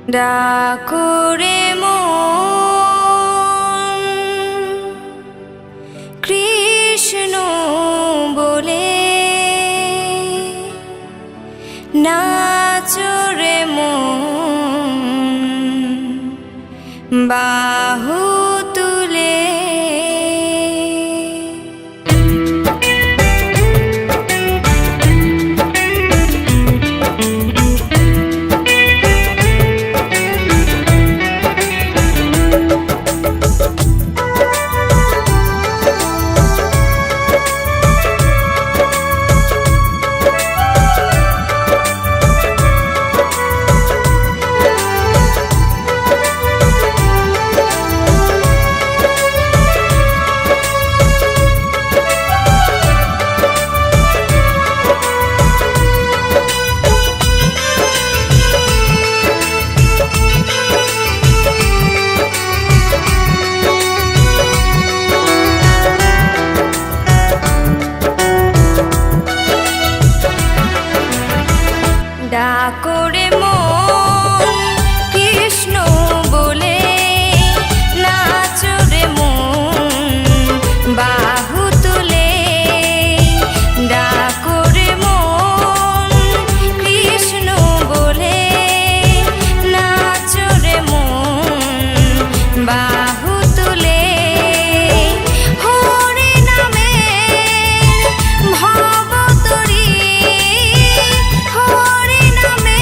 ডাকরে মন কৃষ্ণ বলে, নাচরে মন বাহু তুলে। ডাকরে মন কৃষ্ণ বলে, নাচরে মন বাহু তুলে। ডাকরে মন কৃষ্ণ বলে, নাচরে মন বাহু তুলে। হরি নামে ভবতরী, হরি নামে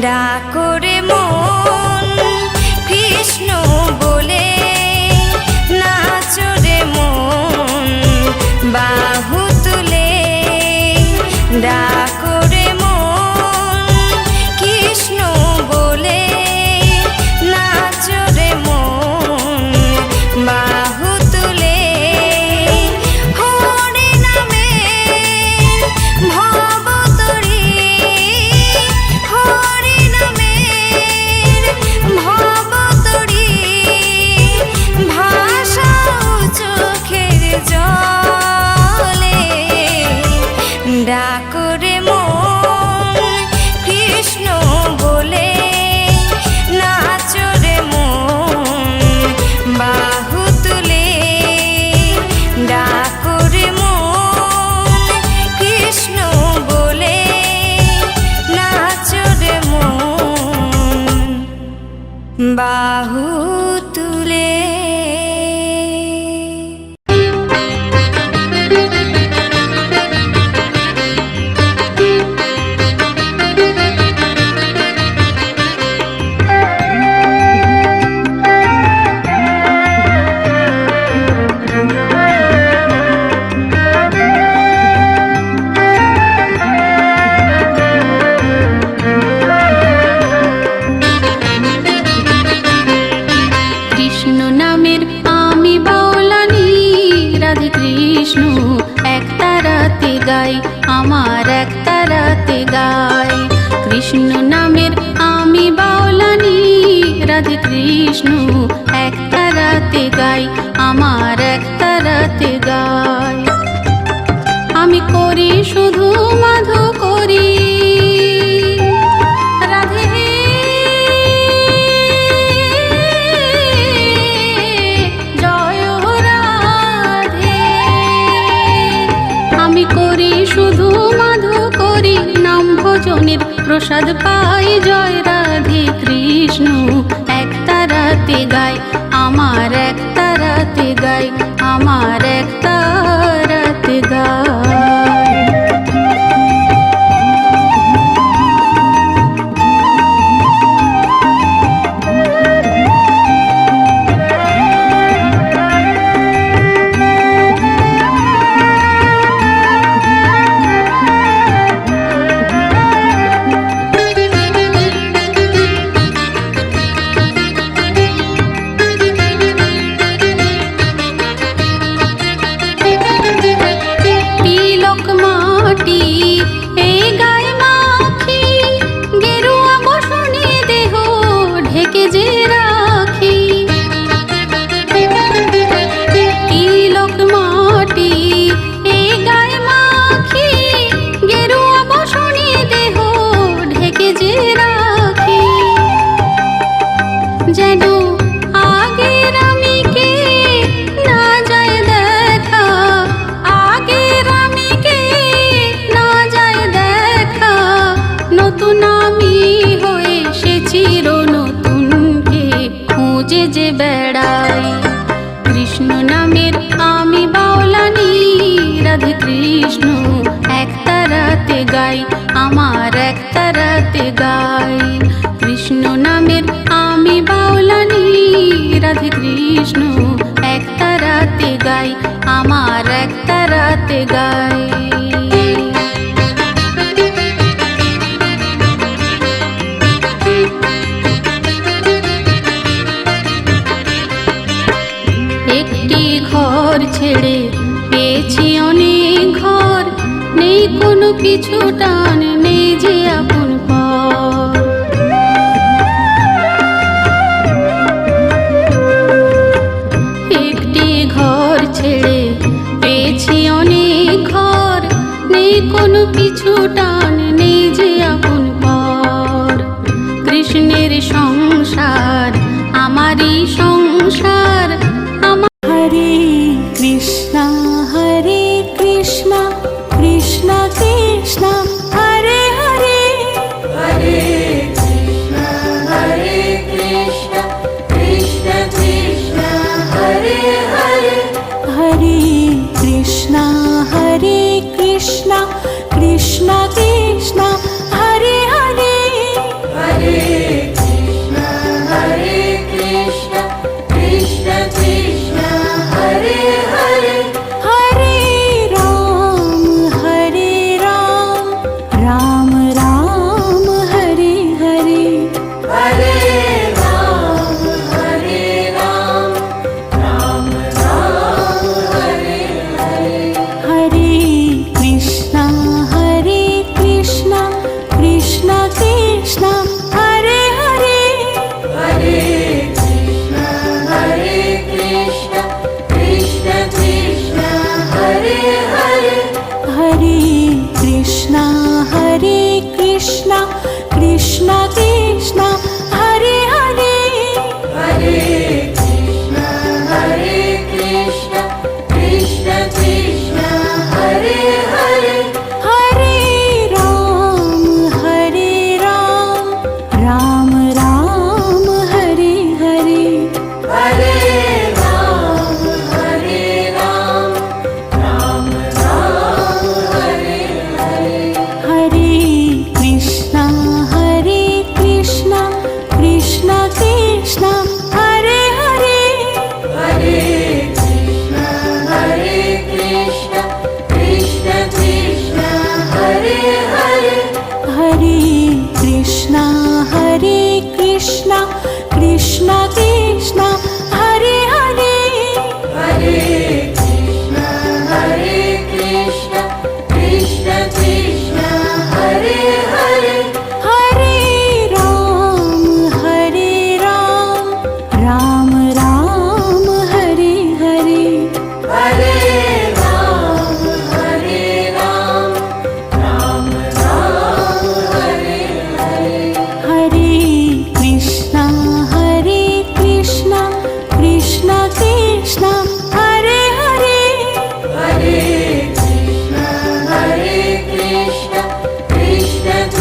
ডাকরে মন কৃষ্ণ বলে, নাচরে মন বাহু তুলে। ডাকরে মন কৃষ্ণ বলে, নাচরে মন বাহু তুলে। হরি নামে ভবতরী, হরি নামে ভবতরী, ভাসাও চোখের জলে। ডাকরে মন কৃষ্ণ বলে, নাচরে মন বাহু তুলে। ডাকরে মন কৃষ্ণ বলে, নাচরে মন বাহু তুলে। কৃষ্ণ নামের আমি বাউলানি, রাধে কৃষ্ণ এক তারাতে গাই, আমার এক তারাতে গাই। কৃষ্ণ নামের আমি বাউলানি, রাধে কৃষ্ণ এক তারাতে গাই, আমার এক তারাতে গাই। আমি করি শুধু মাধু করি, রাধে জয় রাধে। আমি করি শুধু মাধু করি, নাম ভজনের প্রসাদ পাই, জয় রাধে কৃষ্ণ এক তারাতে গাই, আমার এক তারাতে গাই, আমার এক তারাতে গাই। কৃষ্ণ এক তারাতে গাই, আমার এক তারাতে গাই। কৃষ্ণ নামের আমি বাউলানি, রাধে কৃষ্ণ এক তারাতে গাই, আমার এক তারাতে গাই। একটি ঘর ছেড়ে পেয়েছি অনেক ঘর, নেই কোনো পিছু টান, নেই যে আপন পর। একটি ঘর ছেড়ে পেয়েছি অনেক ঘর, নেই কোনো পিছু টান, নেই যে আপন পর। কৃষ্ণের সংসার আমারই সংসার, হরে কৃষ্ণ কৃষ্ণ কৃষ্ণ জয়